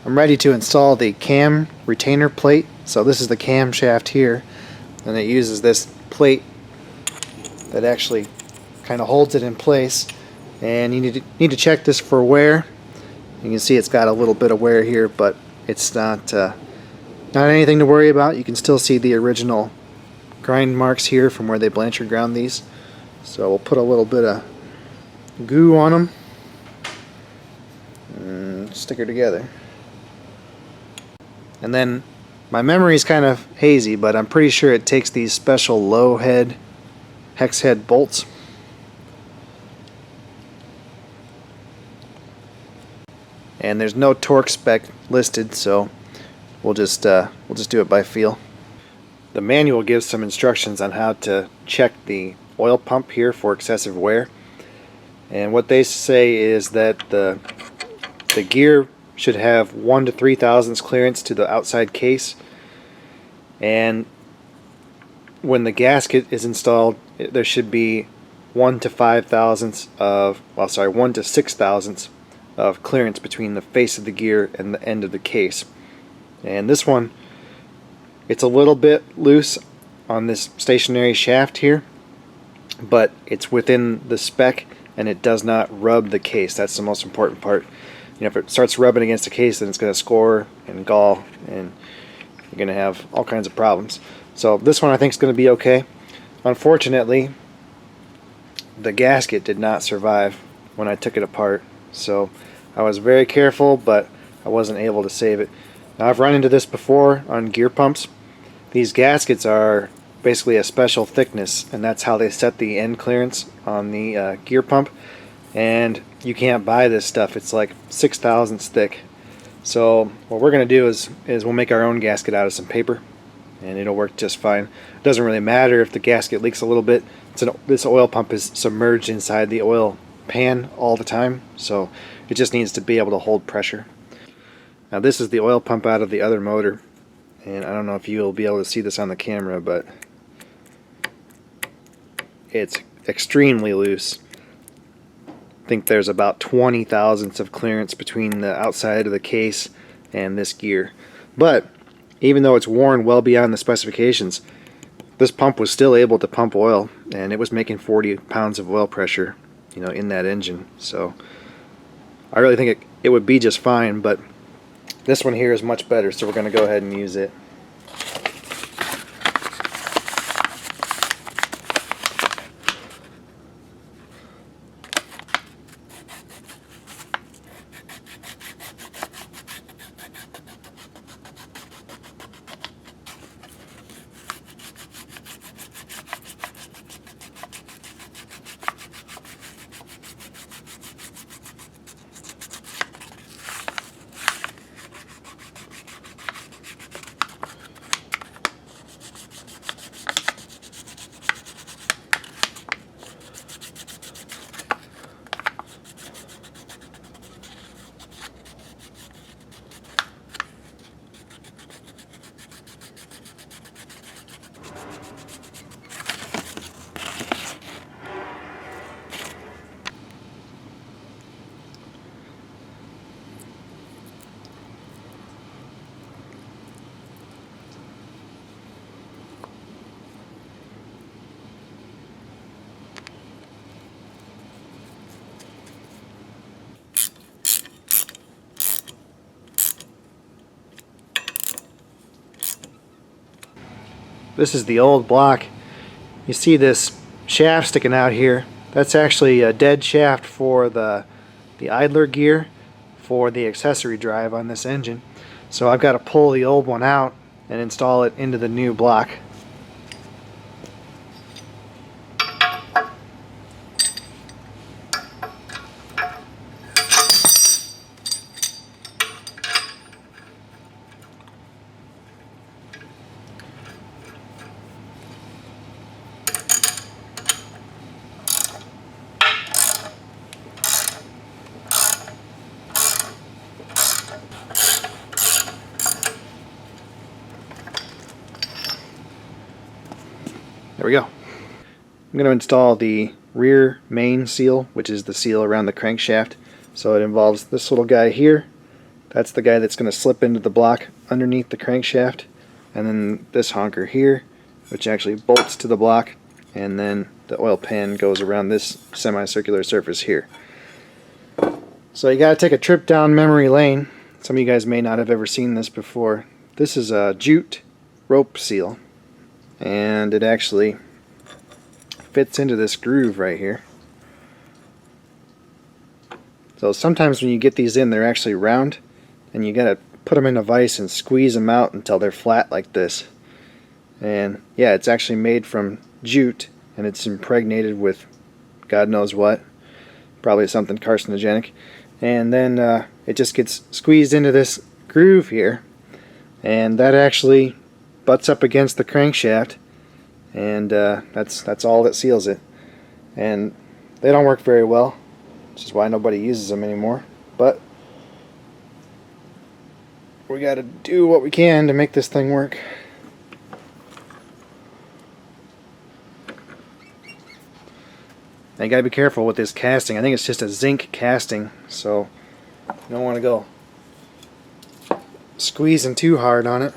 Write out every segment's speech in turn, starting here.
I'm ready to install the cam retainer plate. So this is the camshaft here, and it uses this plate that actually kind of holds it in place. And you need to check this for wear. You can see it's got a little bit of wear here, but it's not anything to worry about. You can still see the original grind marks here from where they Blanchard ground these. So we'll put a little bit of goo on them and stick her together. And then my memory is kind of hazy, but I'm pretty sure it takes these special low head hex head bolts. And there's no torque spec listed, so we'll just do it by feel. The manual gives some instructions on how to check the oil pump here for excessive wear. And what they say is that the gear should have 1 to 3 thousandths clearance to the outside case, and when the gasket is installed there should be 1 to 5 thousandths of, 1 to 6 thousandths of clearance between the face of the gear and the end of the case. And this one, it's a little bit loose on this stationary shaft here, but it's within the spec and it does not rub the case. That's the most important part. You know, if it starts rubbing against the case, then it's going to score and gall, and you're going to have all kinds of problems. So this one I think is going to be okay. Unfortunately, the gasket did not survive when I took it apart, so I was very careful, but I wasn't able to save it. Now, I've run into this before on gear pumps. These gaskets are basically a special thickness, and that's how they set the end clearance on the gear pump. And you can't buy this stuff. It's like 6 thousandths thick. So what we're going to do is we'll make our own gasket out of some paper, and it'll work just fine. It doesn't really matter if the gasket leaks a little bit. This oil pump is submerged inside the oil pan all the time, so it just needs to be able to hold pressure. Now this is the oil pump out of the other motor, and I don't know if you'll be able to see this on the camera, but it's extremely loose. I think there's about 20 thousandths of clearance between the outside of the case and this gear. But even though it's worn well beyond the specifications, this pump was still able to pump oil, and it was making 40 pounds of oil pressure, you know, in that engine. So I really think it would be just fine, but this one here is much better, so we're going to go ahead and use it. This is the old block. You see this shaft sticking out here. That's actually a dead shaft for the idler gear for the accessory drive on this engine. So I've got to pull the old one out and install it into the new block. There we go. I'm going to install the rear main seal, which is the seal around the crankshaft. So it involves this little guy here That's the guy that's going to slip into the block underneath the crankshaft. And then this honker here, which actually bolts to the block, and then the oil pan goes around this semicircular surface here. So you got to take a trip down memory lane. Some of you guys may not have ever seen this before. This is a Jute rope seal, and it actually fits into this groove right here. So sometimes when you get these in, they're actually round, and you got to put them in a vise and squeeze them out until they're flat like this. And yeah, it's actually made from jute, and it's impregnated with God knows what, probably something carcinogenic. And then it just gets squeezed into this groove here, and that actually butts up against the crankshaft, and that's all that seals it. And they don't work very well, which is why nobody uses them anymore. But we got to do what we can to make this thing work. Now you got to be careful with this casting. I think it's just a zinc casting, so you don't want to go squeezing too hard on it.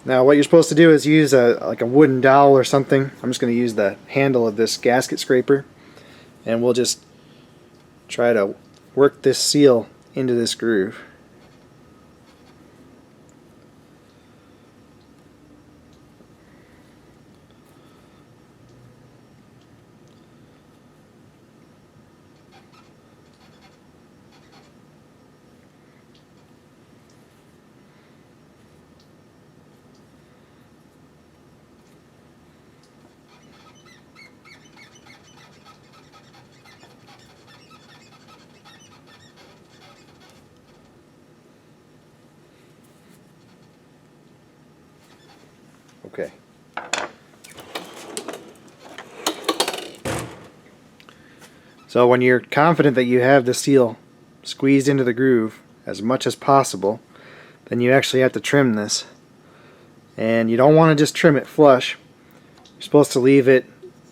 Now what you're supposed to do is use like a wooden dowel or something. I'm just going to use the handle of this gasket scraper, and we'll just try to work this seal into this groove. Okay. So when you're confident that you have the seal squeezed into the groove as much as possible, then you actually have to trim this. And you don't want to just trim it flush. You're supposed to leave it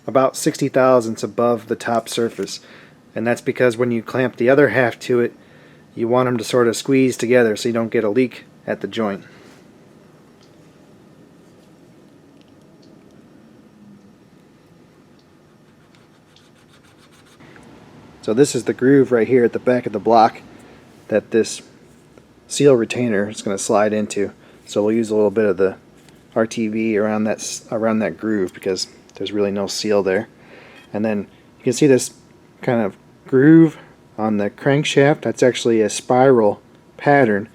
about 60 thousandths above the top surface. And that's because when you clamp the other half to it, you want them to sort of squeeze together so you don't get a leak at the joint. So this is the groove right here at the back of the block that this seal retainer is going to slide into. So we'll use a little bit of the RTV around that groove because there's really no seal there. And then you can see this kind of groove on the crankshaft. That's actually a spiral pattern,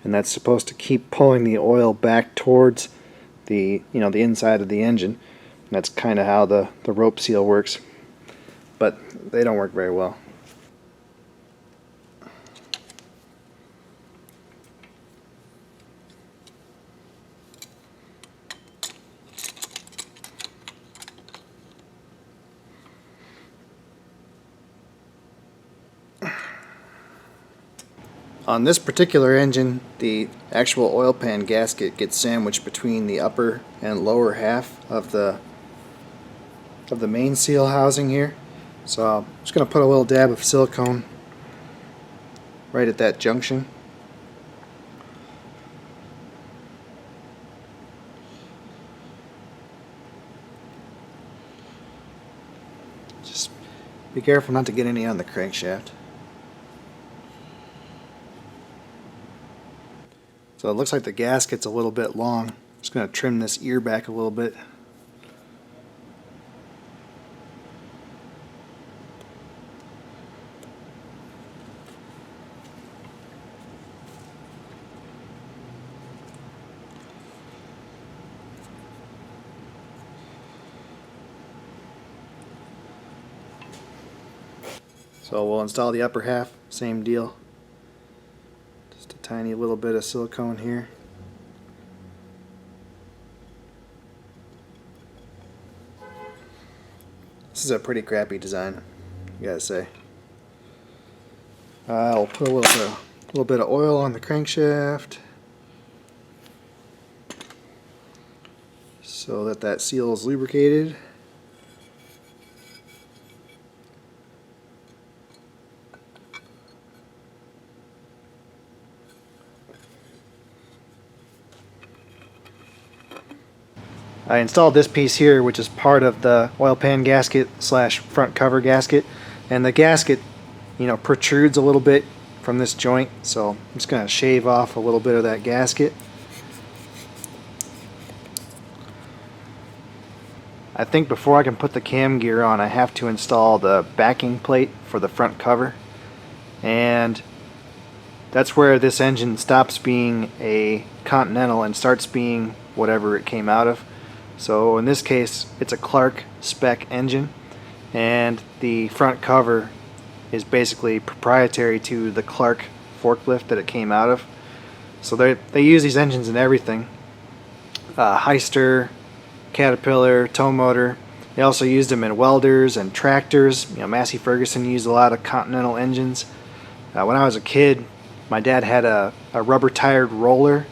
and that's supposed to keep pulling the oil back towards the the inside of the engine. And that's kind of how the rope seal works, but they don't work very well. On this particular engine, the actual oil pan gasket gets sandwiched between the upper and lower half of the main seal housing here. So I'm just going to put a little dab of silicone right at that junction. Just be careful not to get any on the crankshaft. So it looks like the gasket's a little bit long. I'm just going to trim this ear back a little bit. So we'll install the upper half, same deal. Just a tiny little bit of silicone here. This is a pretty crappy design, you gotta say. I'll put a little bit of oil on the crankshaft so that seal is lubricated. I installed this piece here, which is part of the oil pan gasket slash front cover gasket, and the gasket, you know, protrudes a little bit from this joint, so I'm just going to shave off a little bit of that gasket. I think before I can put the cam gear on, I have to install the backing plate for the front cover, and that's where this engine stops being a Continental and starts being whatever it came out of. So in this case, it's a Clark Spec engine, and the front cover is basically proprietary to the Clark forklift that it came out of. So they use these engines in everything. Heister, Caterpillar, tow motor. They also used them in welders and tractors. You know, Massey Ferguson used a lot of Continental engines. When I was a kid, my dad had a rubber tired roller.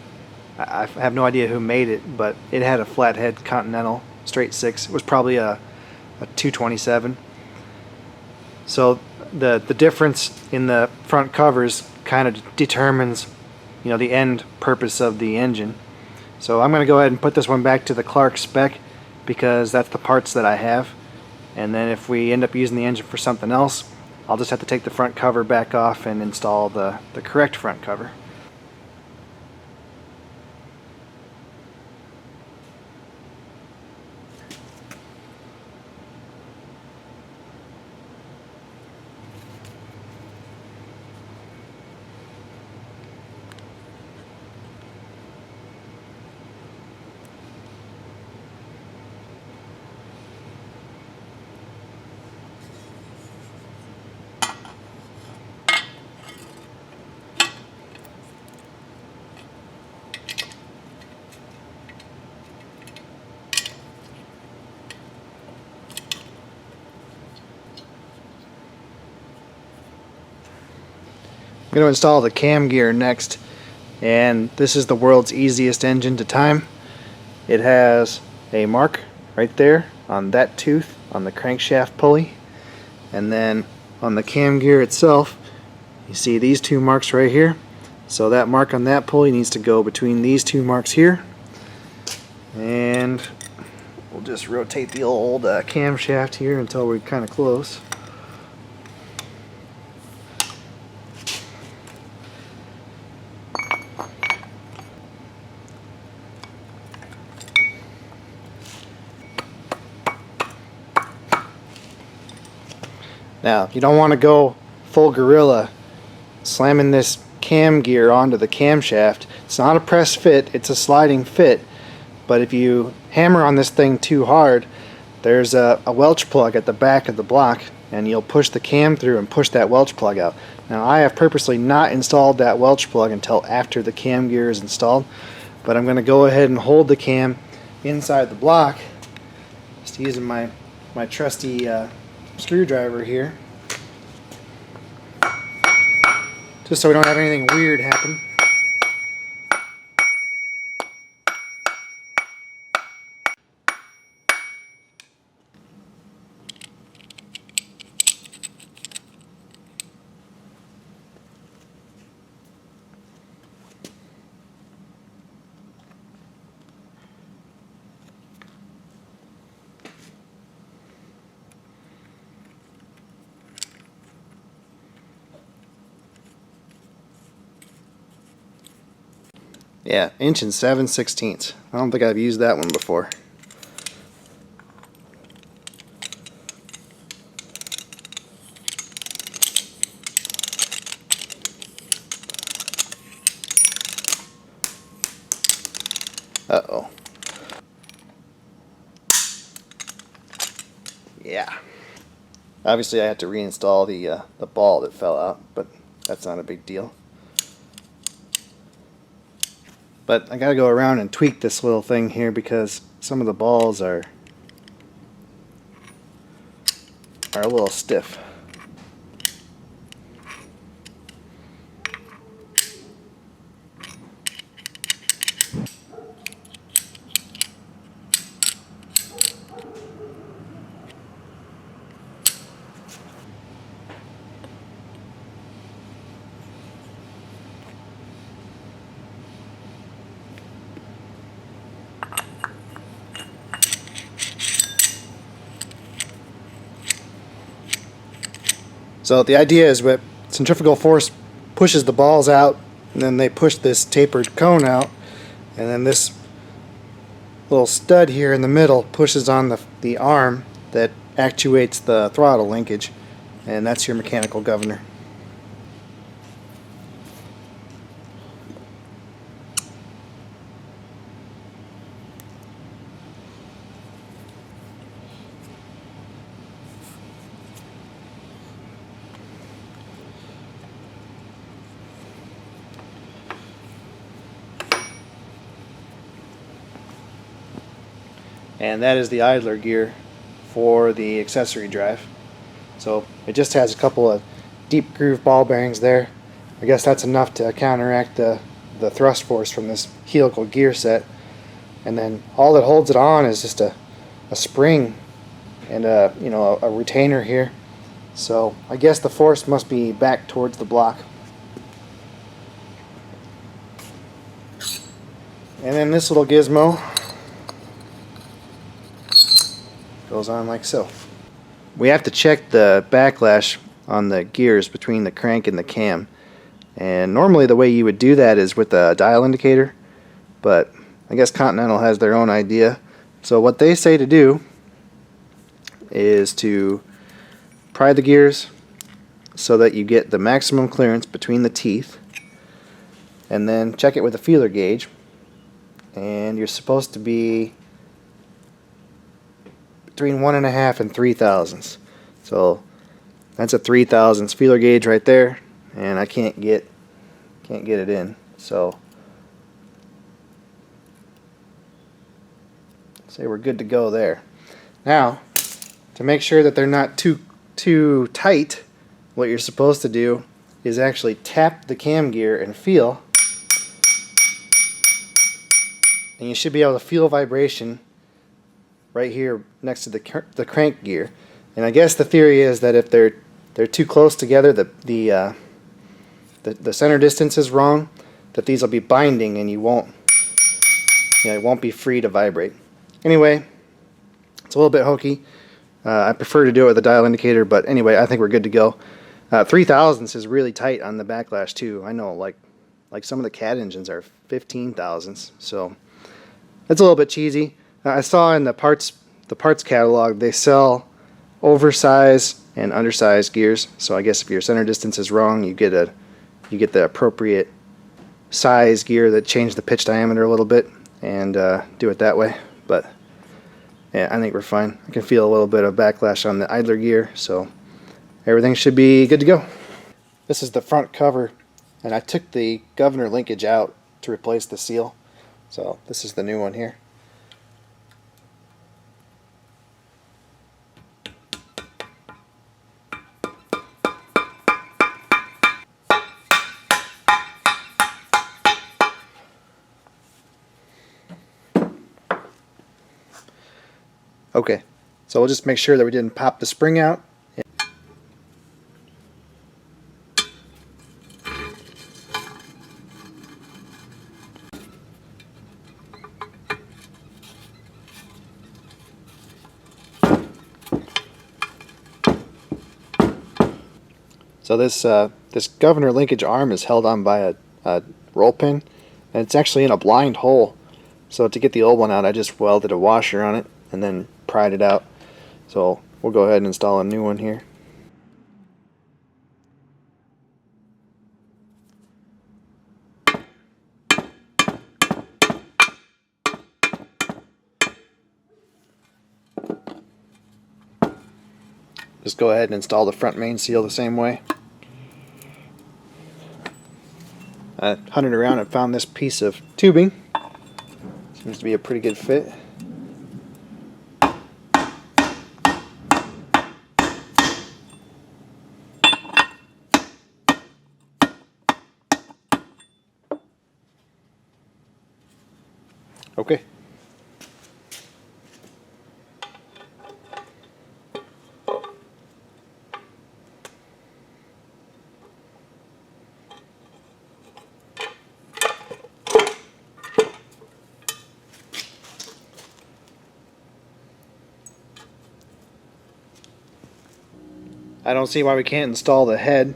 I have no idea who made it, but it had a Flathead Continental straight six. It was probably a 227. So the difference in the front covers kind of determines, you know, the end purpose of the engine. So I'm going to go ahead and put this one back to the Clark Spec because that's the parts that I have. And then if we end up using the engine for something else, I'll just have to take the front cover back off and install the correct front cover. I'm going to install the cam gear next, and this is the world's easiest engine to time. It has a mark right there on that tooth on the crankshaft pulley, and then on the cam gear itself you see these two marks right here. So that mark on that pulley needs to go between these two marks here, and we'll just rotate the old camshaft here until we're kind of close. Now, you don't want to go full gorilla slamming this cam gear onto the camshaft. It's not a press fit, it's a sliding fit. But if you hammer on this thing too hard, there's a Welch plug at the back of the block, and you'll push the cam through and push that Welch plug out. Now, I have purposely not installed that Welch plug until after the cam gear is installed, but I'm going to go ahead and hold the cam inside the block, just using my trusty screwdriver here, just so we don't have anything weird happen. Yeah, 1 7/16. I don't think I've used that one before. Uh-oh. Yeah. Obviously I had to reinstall the ball that fell out, but that's not a big deal. But I gotta go around and tweak this little thing here because some of the balls are a little stiff. So the idea is that centrifugal force pushes the balls out, and then they push this tapered cone out, and then this little stud here in the middle pushes on the arm that actuates the throttle linkage, and that's your mechanical governor. And that is the idler gear for the accessory drive. So it just has a couple of deep groove ball bearings there. I guess that's enough to counteract the thrust force from this helical gear set. And then all that holds it on is just a spring and a retainer here. So I guess the force must be back towards the block. And then this little gizmo goes on like so. We have to check the backlash on the gears between the crank and the cam, and normally the way you would do that is with a dial indicator, but I guess Continental has their own idea. So what they say to do is to pry the gears so that you get the maximum clearance between the teeth, and then check it with a feeler gauge, and you're supposed to be between 1.5 and 3 thousandths. So that's a 3 thousandths feeler gauge right there, and I can't get it in. So say we're good to go there. Now, to make sure that they're not too tight, what you're supposed to do is actually tap the cam gear and feel, and you should be able to feel vibration right here next to the crank gear. And I guess the theory is that if they're too close together, the center distance is wrong, that these will be binding and it won't be free to vibrate. Anyway, it's a little bit hokey. I prefer to do it with a dial indicator, but anyway, I think we're good to go. 3 thousandths is really tight on the Backlash too. I know, like some of the CAT engines are 15 thousandths, so it's a little bit cheesy. I saw in the parts catalog they sell oversized and undersized gears. So I guess if your center distance is wrong, you get the appropriate size gear that change the pitch diameter a little bit and do it that way. But yeah, I think we're fine. I can feel a little bit of backlash on the idler gear, so everything should be good to go. This is the front cover, and I took the governor linkage out to replace the seal. So this is the new one here. Okay, so we'll just make sure that we didn't pop the spring out. So this governor linkage arm is held on by a roll pin, and it's actually in a blind hole. So to get the old one out, I just welded a washer on it and then pried it out. So we'll go ahead and install a new one here. Just go ahead and install the front main seal the same way. I hunted around and found this piece of tubing. Seems to be a pretty good fit. Okay. I don't see why we can't install the head.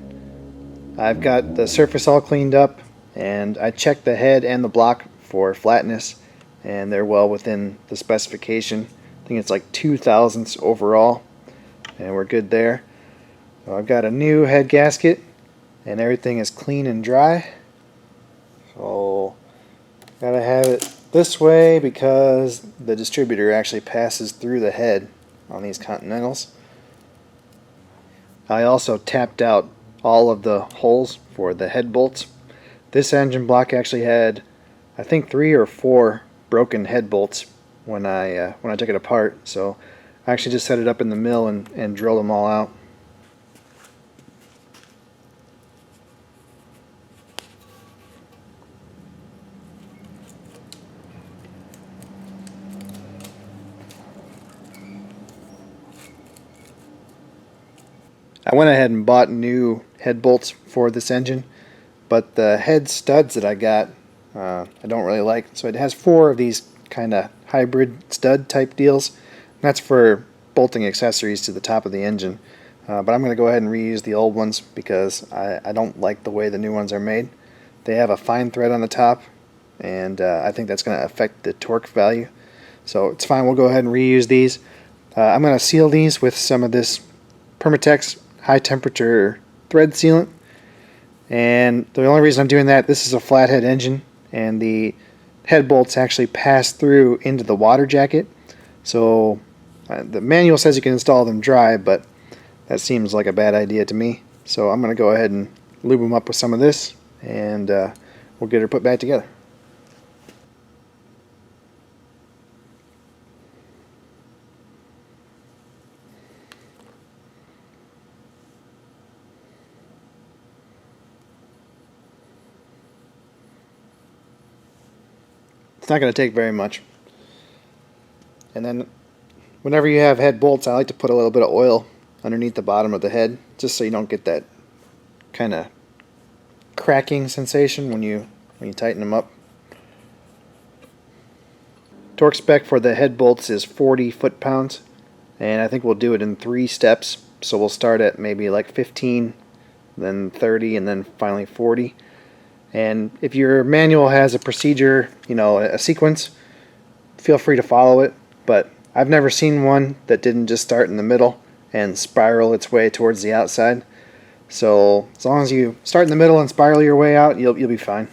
I've got the surface all cleaned up, and I checked the head and the block for flatness, and they're well within the specification. I think it's like 0.02 overall, and we're good there. So I've got a new head gasket, and everything is clean and dry. So gotta have it this way because the distributor actually passes through the head on these Continentals. I also tapped out all of the holes for the head bolts. This engine block actually had, I think, 3 or 4 broken head bolts when I took it apart. So I actually just set it up in the mill and drilled them all out. I went ahead and bought new head bolts for this engine, but the head studs that I got I don't really like. So it has 4 of these kind of hybrid stud type deals. That's for bolting accessories to the top of the engine. But I'm going to go ahead and reuse the old ones because I don't like the way the new ones are made. They have a fine thread on the top, and I think that's going to affect the torque value. So it's fine, we'll go ahead and reuse these. I'm going to seal these with some of this Permatex high temperature thread sealant, and the only reason I'm doing that, this is a flathead engine and the head bolts actually pass through into the water jacket. So the manual says you can install them dry, but that seems like a bad idea to me. So I'm going to go ahead and lube them up with some of this, and we'll get her put back together. It's not going to take very much. And then whenever you have head bolts, I like to put a little bit of oil underneath the bottom of the head, just so you don't get that kind of cracking sensation when you tighten them up. Torque spec for the head bolts is 40 foot-pounds, and I think we'll do it in 3 steps. So we'll start at maybe like 15, then 30, and then finally 40. And if your manual has a procedure, a sequence, feel free to follow it. But I've never seen one that didn't just start in the middle and spiral its way towards the outside. So as long as you start in the middle and spiral your way out, you'll be fine.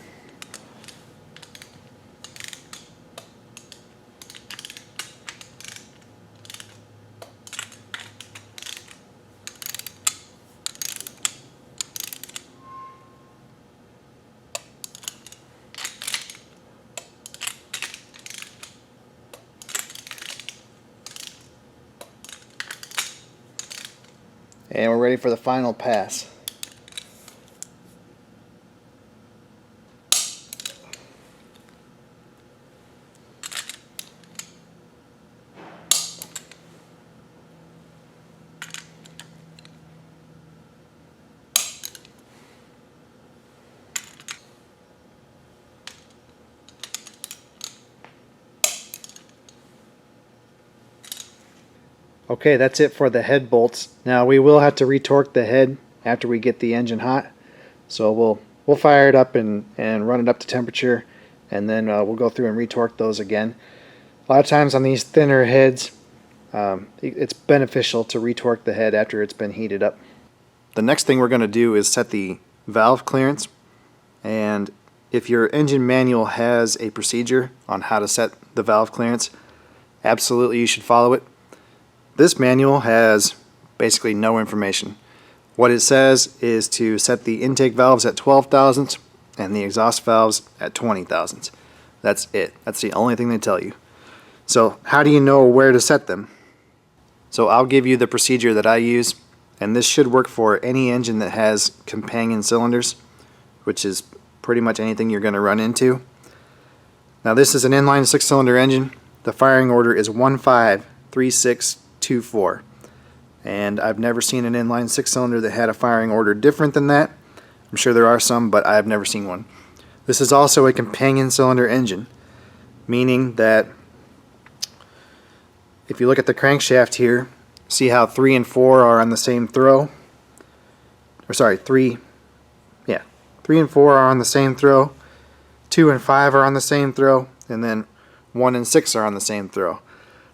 And we're ready for the final pass. Okay, that's it for the head bolts. Now we will have to retorque the head after we get the engine hot. So we'll fire it up and run it up to temperature, and then we'll go through and retorque those again. A lot of times on these thinner heads, it's beneficial to retorque the head after it's been heated up. The next thing we're going to do is set the valve clearance, and if your engine manual has a procedure on how to set the valve clearance, absolutely you should follow it. This manual has basically no information. What it says is to set the intake valves at 12 thousandths and the exhaust valves at 20 thousandths. That's it. That's the only thing they tell you. So how do you know where to set them? So I'll give you the procedure that I use, and this should work for any engine that has companion cylinders, which is pretty much anything you're going to run into. Now this is an inline 6-cylinder engine. The firing order is 153624, and I've never seen an inline 6-cylinder that had a firing order different than that. I'm sure there are some, but I've never seen one. This is also a companion cylinder engine, meaning that if you look at the crankshaft here, see how 3 and 4 are on the same throw? or sorry, 3 and 4 are on the same throw, 2 and 5 are on the same throw, and then 1 and 6 are on the same throw.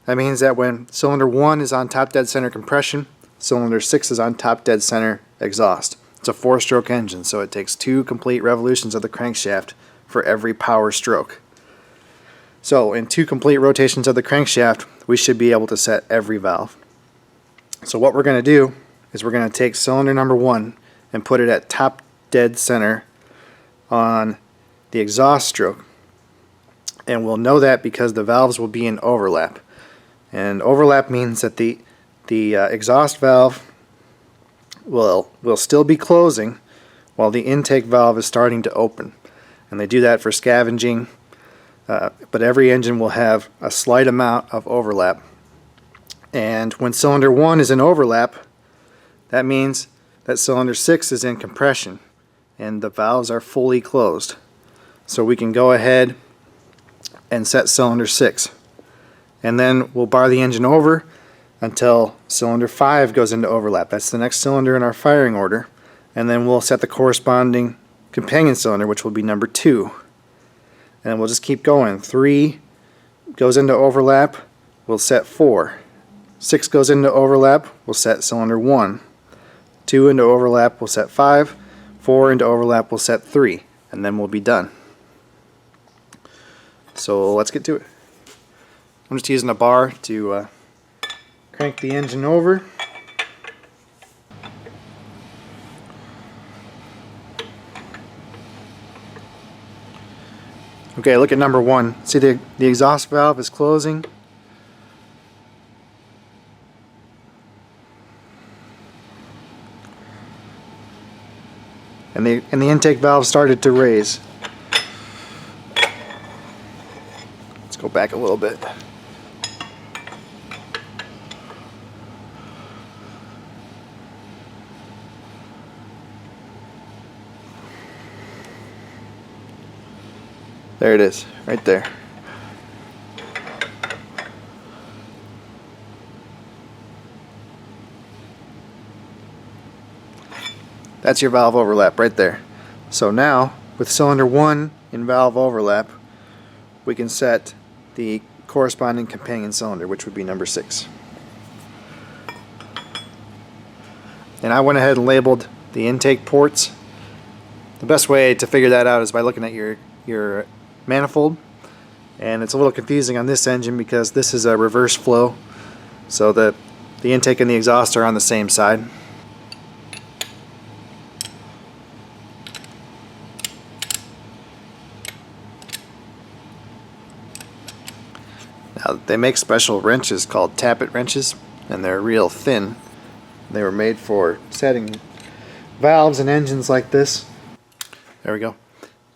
That means that when cylinder 1 is on top dead center compression, cylinder 6 is on top dead center exhaust. It's a 4-stroke engine, so it takes 2 complete revolutions of the crankshaft for every power stroke. So in 2 complete rotations of the crankshaft, we should be able to set every valve. So what we're going to do is we're going to take cylinder number 1 and put it at top dead center on the exhaust stroke. And we'll know that because the valves will be in overlap. And overlap means that the exhaust valve will still be closing while the intake valve is starting to open. And they do that for scavenging, but every engine will have a slight amount of overlap. And when cylinder 1 is in overlap, that means that cylinder 6 is in compression and the valves are fully closed. So we can go ahead and set cylinder 6. And then we'll bar the engine over until cylinder 5 goes into overlap. That's the next cylinder in our firing order. And then we'll set the corresponding companion cylinder, which will be number 2. And we'll just keep going. 3 goes into overlap, we'll set 4. 6 goes into overlap, we'll set cylinder 1. 2 into overlap, we'll set 5. 4 into overlap, we'll set 3. And then we'll be done. So let's get to it. I'm just using a bar to crank the engine over. Okay, look at number 1. See the exhaust valve is closing. And the intake valve started to raise. Let's go back a little bit. There it is, right there. That's your valve overlap right there. So now, with cylinder 1 in valve overlap, we can set the corresponding companion cylinder, which would be number 6. And I went ahead and labeled the intake ports. The best way to figure that out is by looking at your manifold. And it's a little confusing on this engine because this is a reverse flow, so the intake and the exhaust are on the same side. Now they make special wrenches called Tappet wrenches, and they're real thin. They were made for setting valves and engines like this. There we go.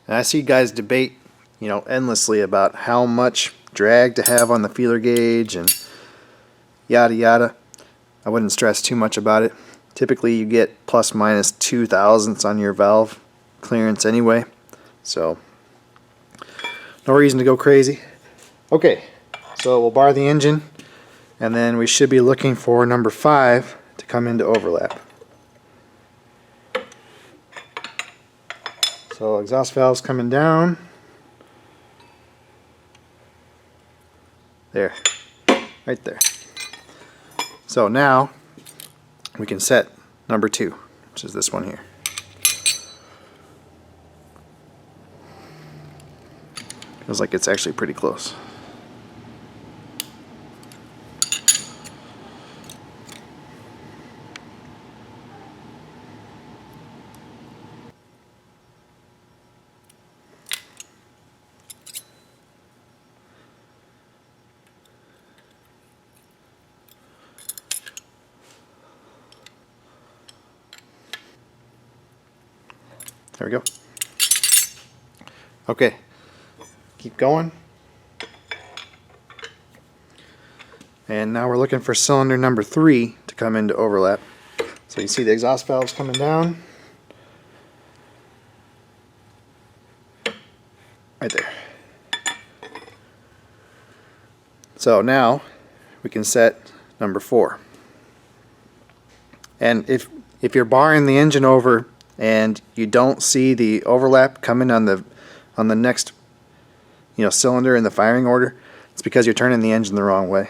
And I see guys debate, endlessly about how much drag to have on the feeler gauge and yada yada. I wouldn't stress too much about it. Typically you get plus minus 2 thousandths on your valve clearance anyway, so no reason to go crazy. Okay, so we'll bar the engine, and then we should be looking for number 5 to come into overlap. So exhaust valve's coming down. There, right there. So now we can set number 2, which is this one here. Feels like it's actually pretty close. There we go. Okay, keep going. And now we're looking for cylinder number 3 to come into overlap. So you see the exhaust valves coming down. Right there. So now we can set number 4. And if if you're barring the engine over and you don't see the overlap coming on the next cylinder in the firing order, it's because you're turning the engine the wrong way.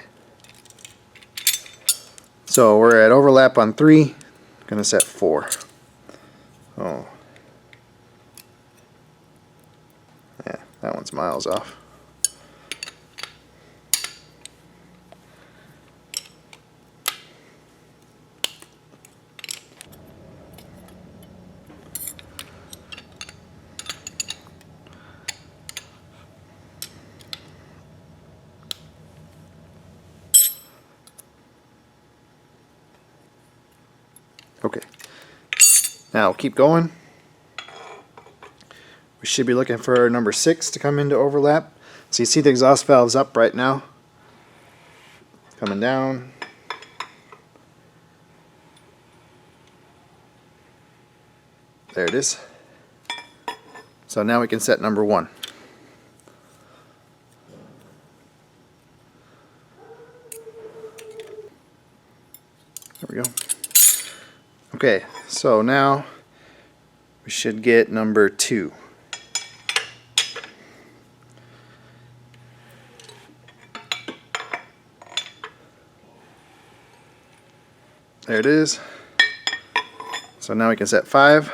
So we're at overlap on 3. I'm gonna set 4. Oh, yeah, that one's miles off. Okay, now keep going. We should be looking for number 6 to come into overlap. So you see the exhaust valve's up right now. Coming down. There it is. So now we can set number 1. There we go. Okay, so now we should get number 2. There it is. So now we can set 5.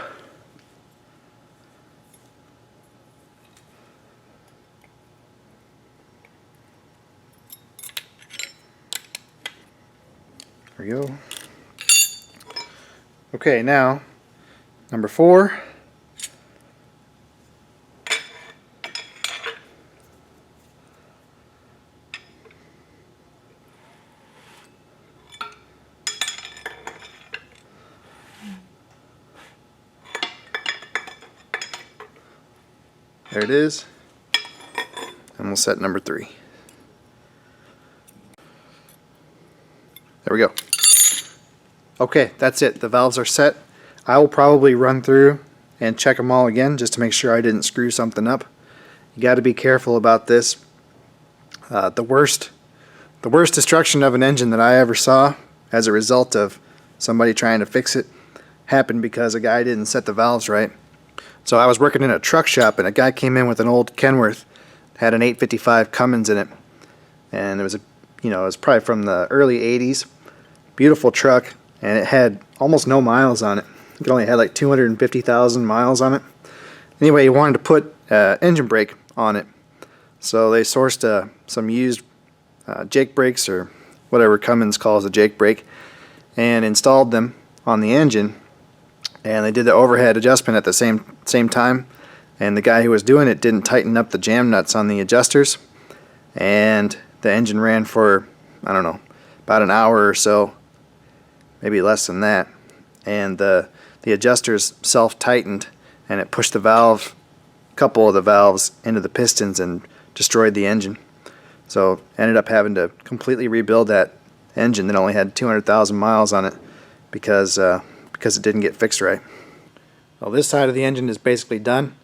There we go. Okay, now number 4. There it is. And we'll set number 3. There we go. Okay, that's it. The valves are set. I will probably run through and check them all again just to make sure I didn't screw something up. You got to be careful about this. The worst destruction of an engine that I ever saw as a result of somebody trying to fix it happened because a guy didn't set the valves right. So I was working in a truck shop and a guy came in with an old Kenworth, had an 855 Cummins in it, and it was it was probably from the early 80s. Beautiful truck, and it had almost no miles on it. It only had like 250,000 miles on it. Anyway, he wanted to put engine brake on it, so they sourced some used Jake brakes, or whatever Cummins calls a Jake brake, and installed them on the engine. And they did the overhead adjustment at the same time, and the guy who was doing it didn't tighten up the jam nuts on the adjusters, and the engine ran for, I don't know, about an hour or so, maybe less than that, and the adjusters self-tightened, and it pushed a couple of the valves into the pistons and destroyed the engine. So ended up having to completely rebuild that engine that only had 200,000 miles on it because it didn't get fixed right. Well, this side of the engine is basically done.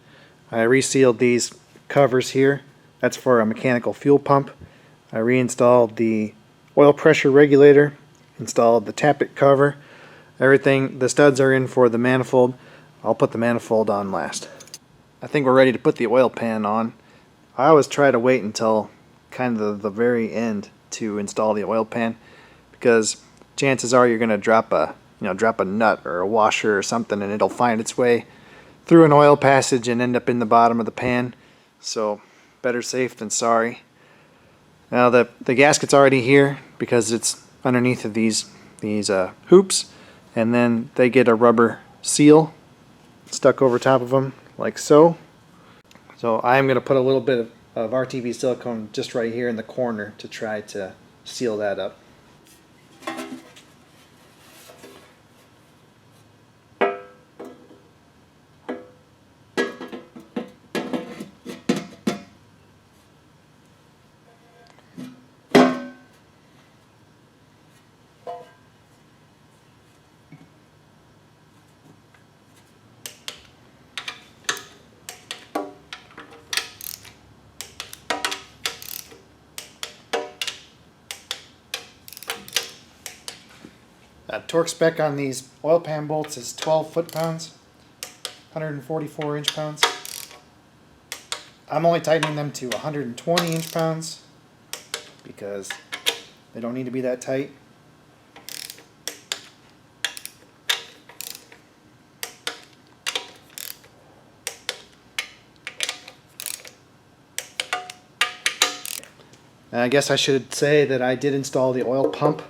I resealed these covers here. That's for a mechanical fuel pump. I reinstalled the oil pressure regulator, installed the tappet cover. Everything, the studs are in for the manifold. I'll put the manifold on last. I think we're ready to put the oil pan on. I always try to wait until kind of the very end to install the oil pan, because chances are you're going to drop a nut or a washer or something, and it'll find its way through an oil passage and end up in the bottom of the pan. So better safe than sorry. Now the gasket's already here because it's underneath of these hoops, and then they get a rubber seal stuck over top of them like so. So I'm going to put a little bit of RTV silicone just right here in the corner to try to seal that up. Torque spec on these oil pan bolts is 12 foot-pounds, 144 inch-pounds. I'm only tightening them to 120 inch-pounds because they don't need to be that tight. And I guess I should say that I did install the oil pump,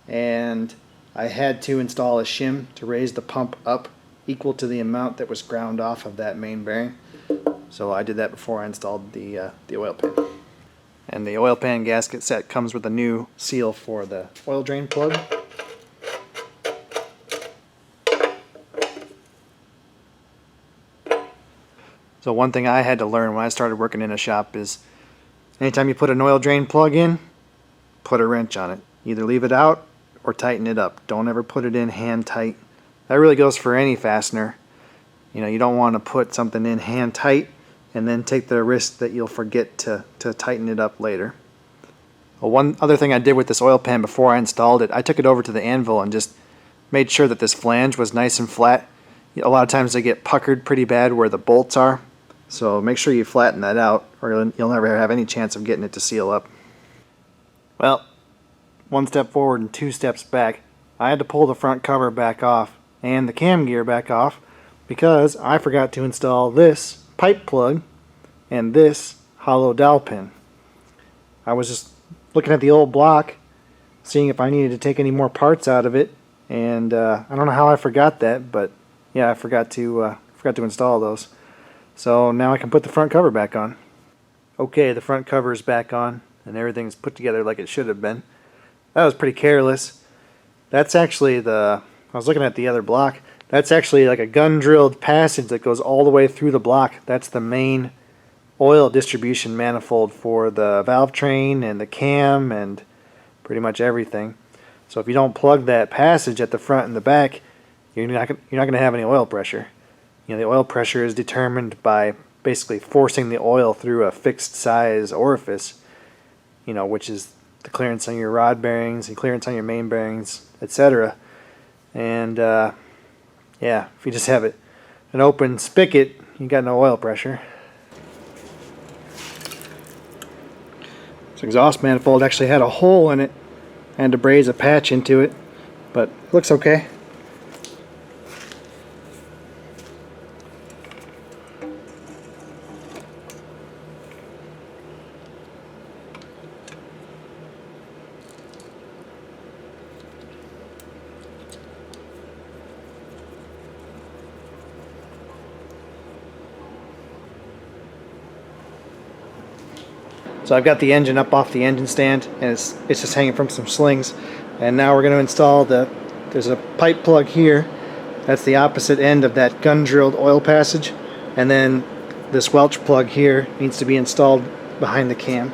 and I had to install a shim to raise the pump up equal to the amount that was ground off of that main bearing. So I did that before I installed the oil pan. And the oil pan gasket set comes with a new seal for the oil drain plug. So one thing I had to learn when I started working in a shop is anytime you put an oil drain plug in, put a wrench on it. Either leave it out or tighten it up. Don't ever put it in hand tight. That really goes for any fastener. You know, you don't want to put something in hand tight and then take the risk that you'll forget to tighten it up later. Well, one other thing I did with this oil pan before I installed it, I took it over to the anvil and just made sure that this flange was nice and flat. A lot of times they get puckered pretty bad where the bolts are. So make sure you flatten that out or you'll never have any chance of getting it to seal up. Well, one step forward and two steps back. I had to pull the front cover back off and the cam gear back off because I forgot to install this pipe plug and this hollow dowel pin. I was just looking at the old block, seeing if I needed to take any more parts out of it, and I don't know how I forgot that, but yeah, I forgot to install those. So now I can put the front cover back on. Okay, the front cover is back on and everything's put together like it should have been. That was pretty careless. That's actually I was looking at the other block. That's actually like a gun drilled passage that goes all the way through the block. That's the main oil distribution manifold for the valve train and the cam and pretty much everything. So if you don't plug that passage at the front and the back, you're not going to have any oil pressure. You know, the oil pressure is determined by basically forcing the oil through a fixed size orifice, you know, which is the clearance on your rod bearings and clearance on your main bearings, etc. And yeah, if you just have an open spigot, you got no oil pressure. This exhaust manifold actually had a hole in it. I had to braze a patch into it, but it looks okay. So I've got the engine up off the engine stand, and it's just hanging from some slings. And now we're going to install there's a pipe plug here. That's the opposite end of that gun drilled oil passage. And then this Welch plug here needs to be installed behind the cam.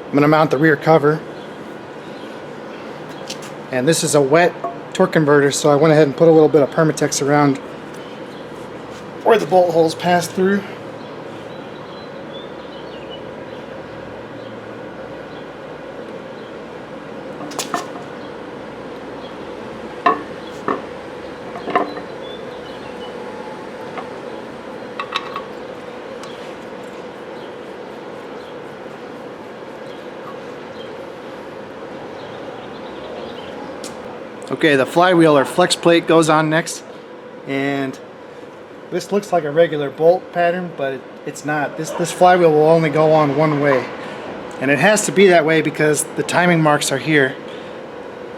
I'm going to mount the rear cover, and this is a wet torque converter, so I went ahead and put a little bit of Permatex around where the bolt holes pass through. Okay, the flywheel or flex plate goes on next, and this looks like a regular bolt pattern, but it's not. This flywheel will only go on one way, and it has to be that way because the timing marks are here.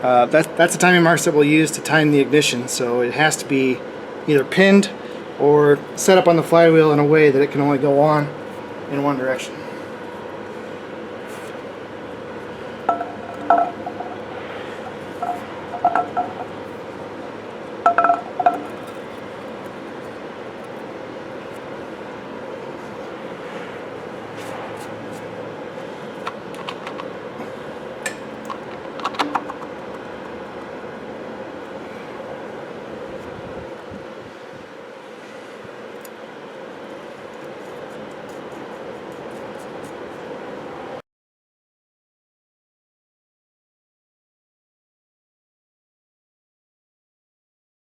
That's the timing marks that we'll use to time the ignition, so it has to be either pinned or set up on the flywheel in a way that it can only go on in one direction.